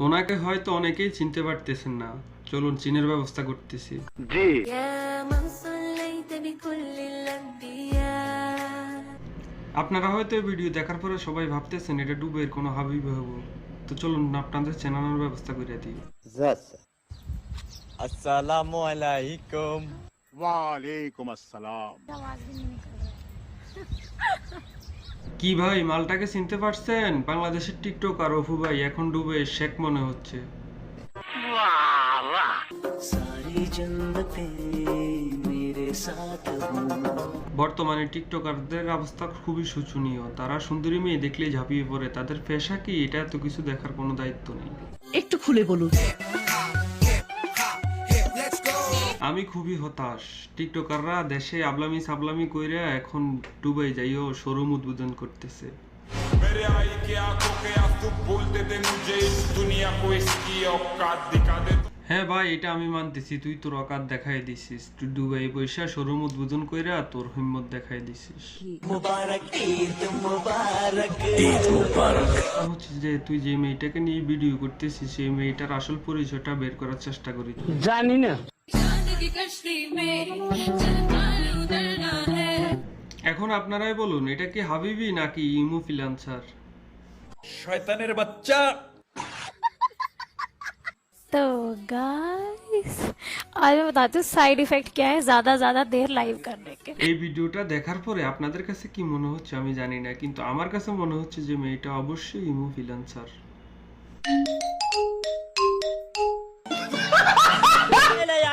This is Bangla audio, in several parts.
ওনাকে হয়তো অনেকেই চিনতে পারতেছেন না, চলুন চীনের ব্যবস্থা করতেছি। আপনারা হয়তো এই ভিডিও দেখার পরে সবাই ভাবতেছেন এটা ডুবের কোনো হাবিব হবো, তো চলুন আপনাদের চেনানোর ব্যবস্থা করে দিই। আসসালামু আলাইকুম। वालेकुम अस्सलाम। কি ভাই, মালটাকে চিনতে পারছেন? বাংলাদেশের টিকটকার অপু ভাই, এখন ডুবে শেখ মনে হচ্ছে। বর্তমানে টিকটকারদের অবস্থা খুবই শোচনীয়। তারা সুন্দরী মেয়ে দেখলেই ঝাঁপিয়ে পড়ে। তাদের পেশা কি এটা এত কিছু দেখার কোনো দায়িত্ব নেই। একটু খুলে বলুন। আমি খুবই হতাশ। টিকটকাররা দেশে আবলামি সাবলামি কইরা এখন দুবাই যাইও শোরুম উদ্বোধন করতেছে। मेरे आई की आंखों के आंसू बोलते थे मुझे इस दुनिया को इसकी औकात दिखा दे। হ্যাঁ ভাই, এটা আমি মানতেছি, তুই তোর অকাত দেখাই দিছিস। তুই দুবাই পয়সা শোরুম উদ্বোধন কইরা তোর হিম্মত দেখাই দিছিস। হচ্ছে যে তুই যে মেয়েটাকে নিয়ে ভিডিও করতেছিস সেই মেয়েটার আসল পরিচয়টা বের করার চেষ্টা করি। জানি না। এখন আপনারাই বলুন, এটা কি হাবিবি নাকি ইমো ফ্রিল্যান্সার? শয়তানের বাচ্চা। तो गाइस आज मैं बताती हूँ साइड इफेक्ट क्या है ज्यादा देर लाइव करने के। এই ভিডিওটা দেখার পরে আপনাদের কাছে কি মনে হচ্ছে আমি জানি না, কিন্তু আমার কাছে মনে হচ্ছে যে মেয়েটা অবশ্যই ইমো ফ্রিল্যান্সার।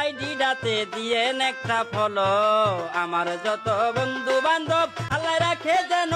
আইডিটাতে দিয়ে একটা ফলো, আমার যত বন্ধু বান্ধব আল্লাহ রাখে যেন